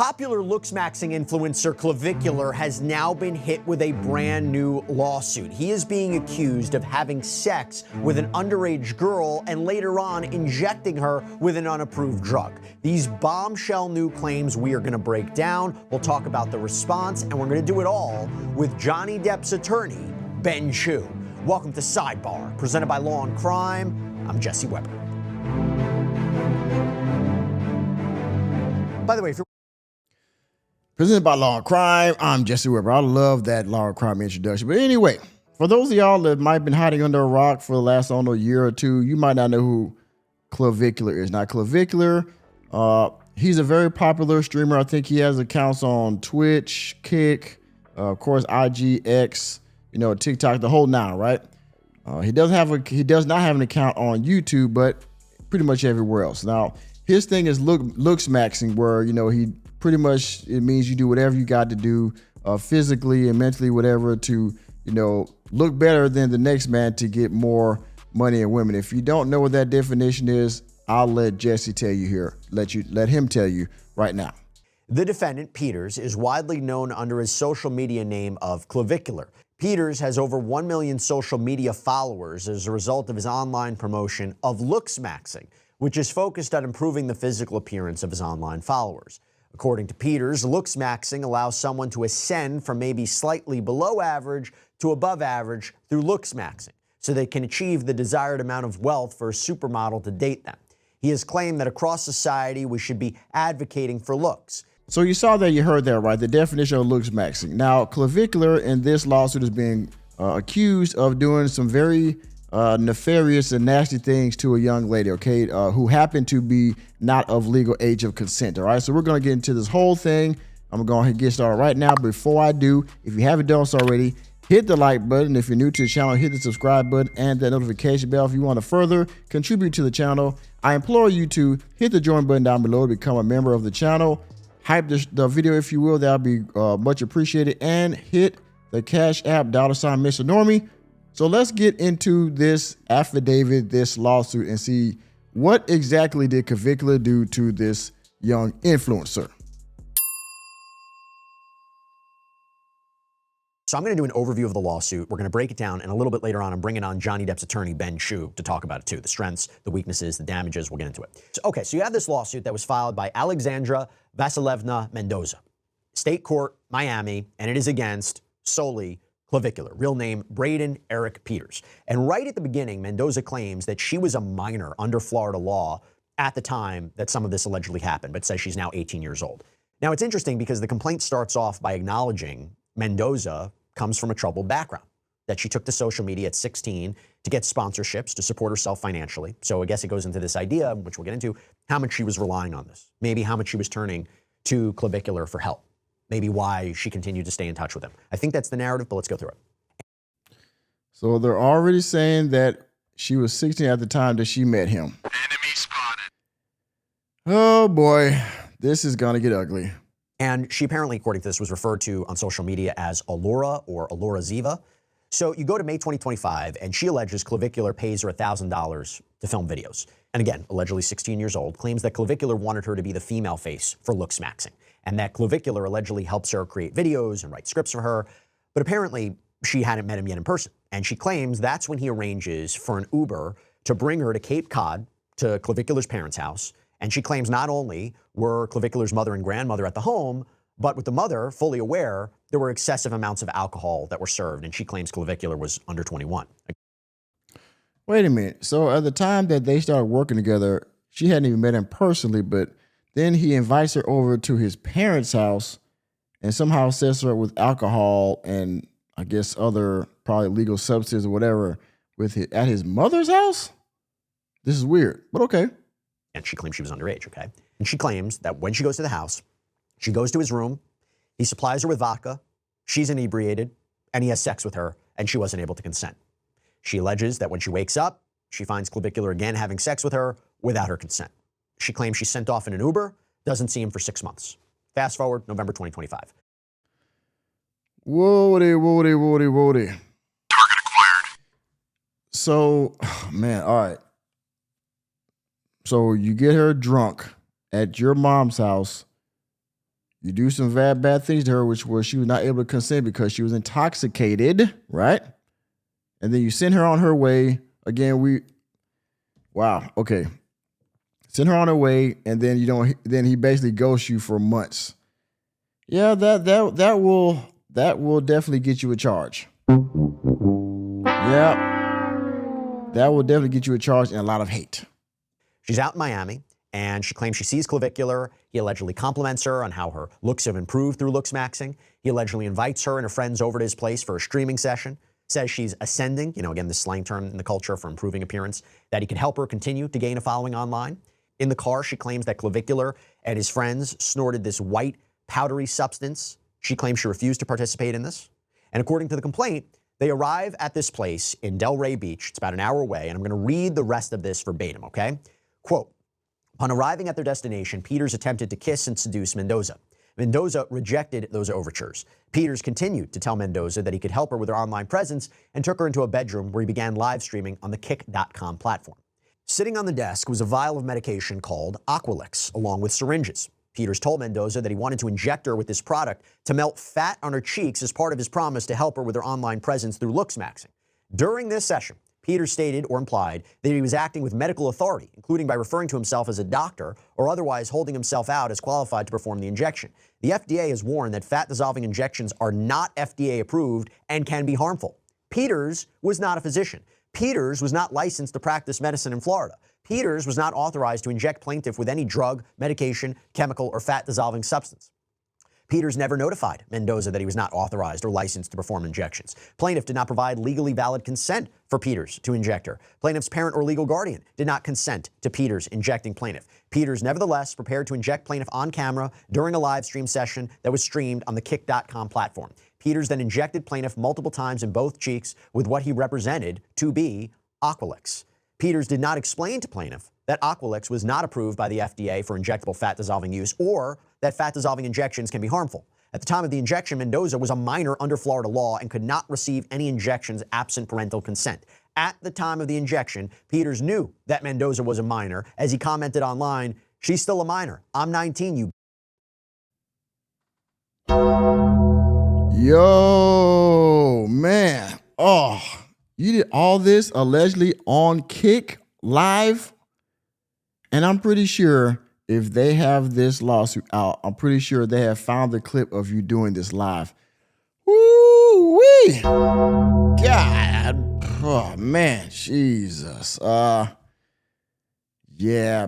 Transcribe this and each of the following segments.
Popular Looksmaxxing influencer Clavicular has now been hit with a brand new lawsuit. He is being accused of having sex with an underage girl and later on injecting her with an unapproved drug. These bombshell new claims we are going to break down. We'll talk about the response, and we're going to do it all with Johnny Depp's attorney, Ben Chu. Welcome to Sidebar, presented by Law and Crime. I'm Jesse Weber. By the way, if you're presented by Law and Crime, I'm Jesse Weber. I love that Law and Crime introduction. But anyway, for those of y'all that might have been hiding under a rock for the last, I don't know, year or two, you might not know who Clavicular is. Now, Clavicular, he's a very popular streamer. I think he has accounts on Twitch, Kick, of course, IGX, TikTok, the whole nine, right? He does not have an account on YouTube, but pretty much everywhere else. Now, his thing is Looksmaxxing, where, he pretty much, it means you do whatever you got to do physically and mentally, whatever, to, look better than the next man to get more money and women. If you don't know what that definition is, I'll let Jesse tell you here. Let him tell you right now. The defendant, Peters, is widely known under his social media name of Clavicular. Peters has over 1 million social media followers as a result of his online promotion of Looksmaxxing, which is focused on improving the physical appearance of his online followers. According to Peters, Looksmaxxing allows someone to ascend from maybe slightly below average to above average through Looksmaxxing, so they can achieve the desired amount of wealth for a supermodel to date them. He has claimed that across society we should be advocating for looks. So you saw that, you heard that, right? The definition of Looksmaxxing. Now, Clavicular in this lawsuit is being accused of doing some very nefarious and nasty things to a young lady, okay, who happened to be not of legal age of consent, all right? So we're going to get into this whole thing. I'm going to get started right now. Before I do, if you haven't done so already, hit the like button. If you're new to the channel, hit the subscribe button and that notification bell if you want to further contribute to the channel. I implore you to hit the join button down below to become a member of the channel. Hype the video if you will, that'll be much appreciated. And hit the Cash App $sign Mr. Normie. So let's get into this affidavit, this lawsuit, and see what exactly did Clavicular do to this young influencer. So I'm going to do an overview of the lawsuit. We're going to break it down, and a little bit later on, I'm bringing on Johnny Depp's attorney, Ben Chu, to talk about it too. The strengths, the weaknesses, the damages, we'll get into it. So you have this lawsuit that was filed by Alexandra Vasilevna Mendoza, State Court, Miami, and it is against solely Clavicular, real name Braden Eric Peters. And right at the beginning, Mendoza claims that she was a minor under Florida law at the time that some of this allegedly happened, but says she's now 18 years old. Now, it's interesting because the complaint starts off by acknowledging Mendoza comes from a troubled background, that she took to social media at 16 to get sponsorships to support herself financially. So I guess it goes into this idea, which we'll get into, how much she was relying on this, maybe how much she was turning to Clavicular for help. Maybe why she continued to stay in touch with him. I think that's the narrative, but let's go through it. So they're already saying that she was 16 at the time that she met him. Enemy spotted. Oh boy, this is gonna get ugly. And she apparently, according to this, was referred to on social media as Allura or Allura Ziva. So you go to May 2025, and she alleges Clavicular pays her $1,000 to film videos. And again, allegedly 16 years old, claims that Clavicular wanted her to be the female face for Looksmaxxing, and that Clavicular allegedly helps her create videos and write scripts for her. But apparently, she hadn't met him yet in person. And she claims that's when he arranges for an Uber to bring her to Cape Cod, to Clavicular's parents' house. And she claims not only were Clavicular's mother and grandmother at the home, but with the mother fully aware, there were excessive amounts of alcohol that were served. And she claims Clavicular was under 21. Wait a minute. So at the time that they started working together, she hadn't even met him personally, but then he invites her over to his parents' house and somehow sets her up with alcohol and I guess other probably legal substances or whatever at his mother's house? This is weird, but okay. And she claims she was underage, okay? And she claims that when she goes to the house, she goes to his room, he supplies her with vodka, she's inebriated, and he has sex with her, and she wasn't able to consent. She alleges that when she wakes up, she finds Clavicular again having sex with her without her consent. She claims she's sent off in an Uber, doesn't see him for 6 months. Fast forward, November 2025. Whoa. Target acquired. So, man, all right. So you get her drunk at your mom's house. You do some bad things to her, which was she was not able to consent because she was intoxicated, right? And then you send her on her way. Again, wow, okay. Send her on her way, and then then he basically ghosts you for months. Yeah, that will definitely get you a charge. Yeah. That will definitely get you a charge and a lot of hate. She's out in Miami, and she claims she sees clavicular. He allegedly compliments her on how her looks have improved through Looksmaxxing. He allegedly invites her and her friends over to his place for a streaming session, says she's ascending, again, this slang term in the culture for improving appearance, that he could help her continue to gain a following online. In the car, she claims that clavicular and his friends snorted this white, powdery substance. She claims she refused to participate in this. And according to the complaint, they arrive at this place in Delray Beach. It's about an hour away, and I'm going to read the rest of this verbatim, okay? Quote, upon arriving at their destination, Peters attempted to kiss and seduce Mendoza. Mendoza rejected those overtures. Peters continued to tell Mendoza that he could help her with her online presence and took her into a bedroom where he began live streaming on the Kick.com platform. Sitting on the desk was a vial of medication called Aqualix, along with syringes. Peters told Mendoza that he wanted to inject her with this product to melt fat on her cheeks as part of his promise to help her with her online presence through Looksmaxxing. During this session, Peters stated or implied that he was acting with medical authority, including by referring to himself as a doctor or otherwise holding himself out as qualified to perform the injection. The FDA has warned that fat-dissolving injections are not FDA approved and can be harmful. Peters was not a physician. Peters was not licensed to practice medicine in Florida. Peters was not authorized to inject plaintiff with any drug, medication, chemical, or fat-dissolving substance. Peters never notified Mendoza that he was not authorized or licensed to perform injections. Plaintiff did not provide legally valid consent for Peters to inject her. Plaintiff's parent or legal guardian did not consent to Peters injecting plaintiff. Peters nevertheless prepared to inject plaintiff on camera during a live stream session that was streamed on the Kick.com platform. Peters then injected plaintiff multiple times in both cheeks with what he represented to be Aqualix. Peters did not explain to plaintiff that Aqualix was not approved by the FDA for injectable fat-dissolving use or that fat-dissolving injections can be harmful. At the time of the injection, Mendoza was a minor under Florida law and could not receive any injections absent parental consent. At the time of the injection, Peters knew that Mendoza was a minor, as he commented online, "She's still a minor. I'm 19, you." Yo, man. Oh, you did all this allegedly on Kick Live? And I'm pretty sure if they have this lawsuit out, I'm pretty sure they have found the clip of you doing this live. Woo-wee. God. Oh, man. Jesus. Yeah,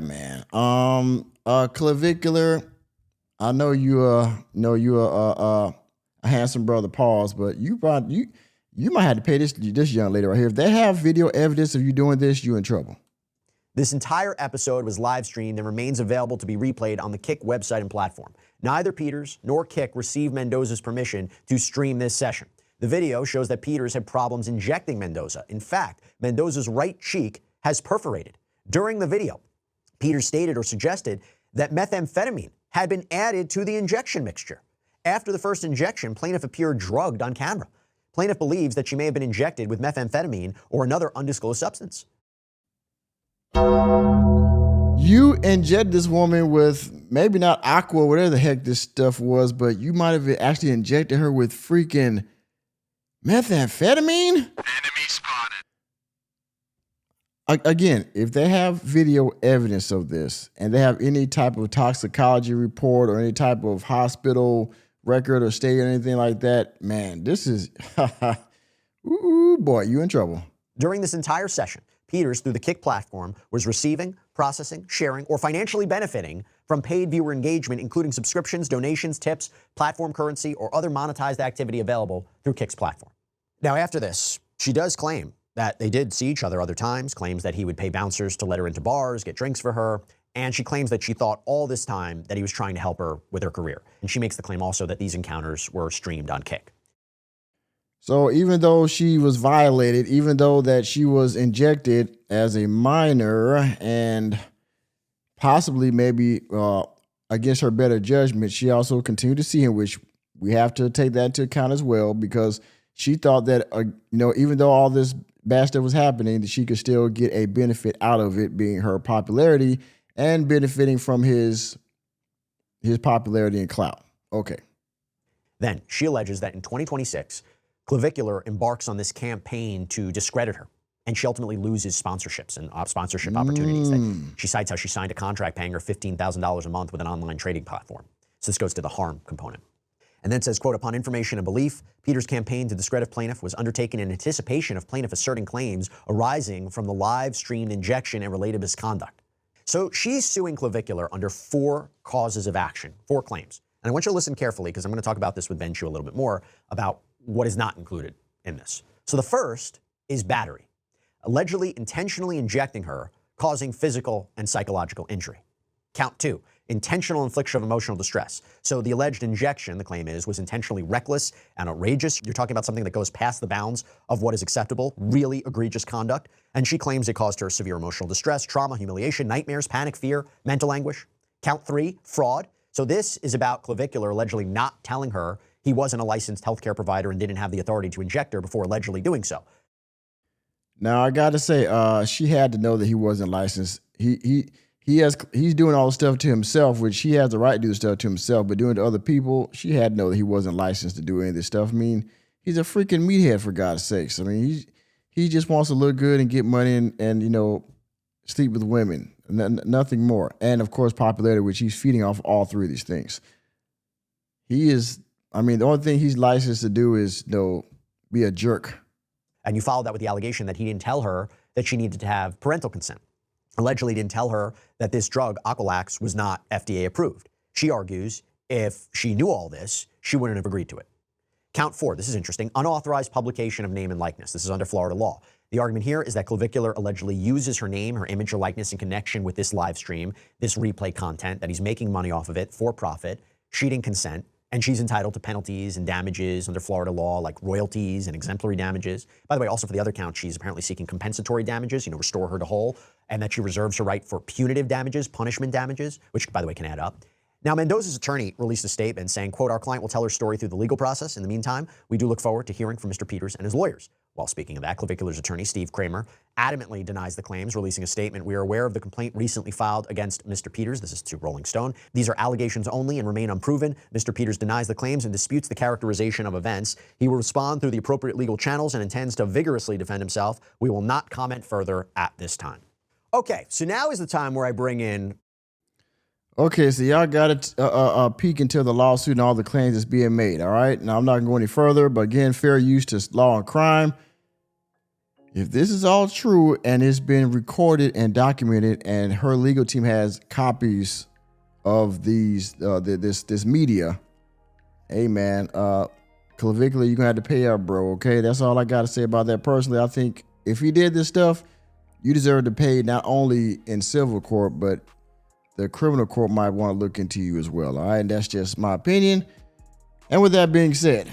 man. Clavicular. I know you a handsome brother, pause, but you might have to pay this young lady right here. If they have video evidence of you doing this, you in trouble. This entire episode was live streamed and remains available to be replayed on the Kick website and platform. Neither Peters nor Kick received Mendoza's permission to stream this session. The video shows that Peters had problems injecting Mendoza. In fact, Mendoza's right cheek has perforated. During the video, Peters stated or suggested that methamphetamine had been added to the injection mixture. After the first injection, plaintiff appeared drugged on camera. Plaintiff believes that she may have been injected with methamphetamine or another undisclosed substance. You injected this woman with maybe not aqua, whatever the heck this stuff was, but you might have actually injected her with freaking methamphetamine? Enemy spotted. Again, if they have video evidence of this and they have any type of toxicology report or any type of hospital record or stay or anything like that, man, this is, ooh, boy, you in trouble. During this entire session, Peters, through the Kick platform, was receiving, processing, sharing, or financially benefiting from paid viewer engagement, including subscriptions, donations, tips, platform currency, or other monetized activity available through Kick's platform. Now, after this, she does claim that they did see each other other times, claims that he would pay bouncers to let her into bars, get drinks for her, and she claims that she thought all this time that he was trying to help her with her career. And she makes the claim also that these encounters were streamed on Kick. So even though she was violated, even though that she was injected as a minor and possibly maybe against her better judgment, she also continued to see him, which we have to take that into account as well, because she thought that, even though all this bad stuff was happening, that she could still get a benefit out of it, being her popularity and benefiting from his popularity and clout. Okay. Then she alleges that in 2026, Clavicular embarks on this campaign to discredit her, and she ultimately loses sponsorships and sponsorship opportunities. That she cites how she signed a contract paying her $15,000 a month with an online trading platform. So this goes to the harm component. And then says, quote, upon information and belief, Peters' campaign to discredit plaintiff was undertaken in anticipation of plaintiff asserting claims arising from the live-streamed injection and related misconduct. So she's suing Clavicular under 4 causes of action, 4 claims. And I want you to listen carefully because I'm going to talk about this with Ben Chu a little bit more about what is not included in this. So the first is battery, allegedly intentionally injecting her, causing physical and psychological injury. Count 2, intentional infliction of emotional distress. So the alleged injection, the claim is, was intentionally reckless and outrageous. You're talking about something that goes past the bounds of what is acceptable, really egregious conduct. And she claims it caused her severe emotional distress, trauma, humiliation, nightmares, panic, fear, mental anguish. Count 3, fraud. So this is about Clavicular allegedly not telling her he wasn't a licensed healthcare provider and didn't have the authority to inject her before allegedly doing so. Now I got to say, she had to know that he wasn't licensed. He's doing all the stuff to himself, which he has the right to do the stuff to himself, but doing to other people, she had to know that he wasn't licensed to do any of this stuff. I mean, he's a freaking meathead, for God's sakes. I mean, he just wants to look good and get money and you know, sleep with women, nothing more. And of course, popularity, which he's feeding off all 3 of these things. He is, I mean, the only thing he's licensed to do is, you know, be a jerk. And you followed that with the allegation that he didn't tell her that she needed to have parental consent. Allegedly didn't tell her that this drug, Aqualax, was not FDA approved. She argues if she knew all this, she wouldn't have agreed to it. Count 4, this is interesting, unauthorized publication of name and likeness. This is under Florida law. The argument here is that Clavicular allegedly uses her name, her image, or likeness in connection with this live stream, this replay content, that he's making money off of it for profit. She didn't consent, and she's entitled to penalties and damages under Florida law, like royalties and exemplary damages. By the way, also for the other count, she's apparently seeking compensatory damages, you know, restore her to whole, and that she reserves her right for punitive damages, punishment damages, which, by the way, can add up. Now, Mendoza's attorney released a statement saying, quote, our client will tell her story through the legal process. In the meantime, we do look forward to hearing from Mr. Peters and his lawyers. While speaking of that, Clavicular's attorney, Steve Kramer, adamantly denies the claims, releasing a statement. We are aware of the complaint recently filed against Mr. Peters. This is to Rolling Stone. These are allegations only and remain unproven. Mr. Peters denies the claims and disputes the characterization of events. He will respond through the appropriate legal channels and intends to vigorously defend himself. We will not comment further at this time. Okay, so now is the time where I bring in... Okay, so y'all got to peek into the lawsuit and all the claims that's being made, all right? Now, I'm not going to go any further, but again, fair use to law and crime. If this is all true and it's been recorded and documented and her legal team has copies of these this media, hey, man, Clavicular, you're going to have to pay up, bro, okay? That's all I got to say about that. Personally, I think if he did this stuff, you deserve to pay not only in civil court, but the criminal court might want to look into you as well. All right. And that's just my opinion. And with that being said,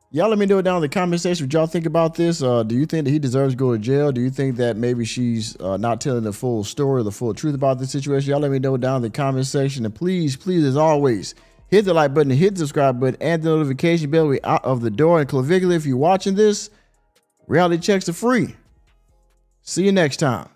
y'all let me know down in the comment section what y'all think about this. Do you think that he deserves to go to jail? Do you think that maybe she's not telling the full story, the full truth about this situation? Y'all let me know down in the comment section. And please, as always, hit the like button, hit the subscribe button, and the notification bell. We out of the door. And Clavicular, if you're watching this, reality checks are free. See you next time.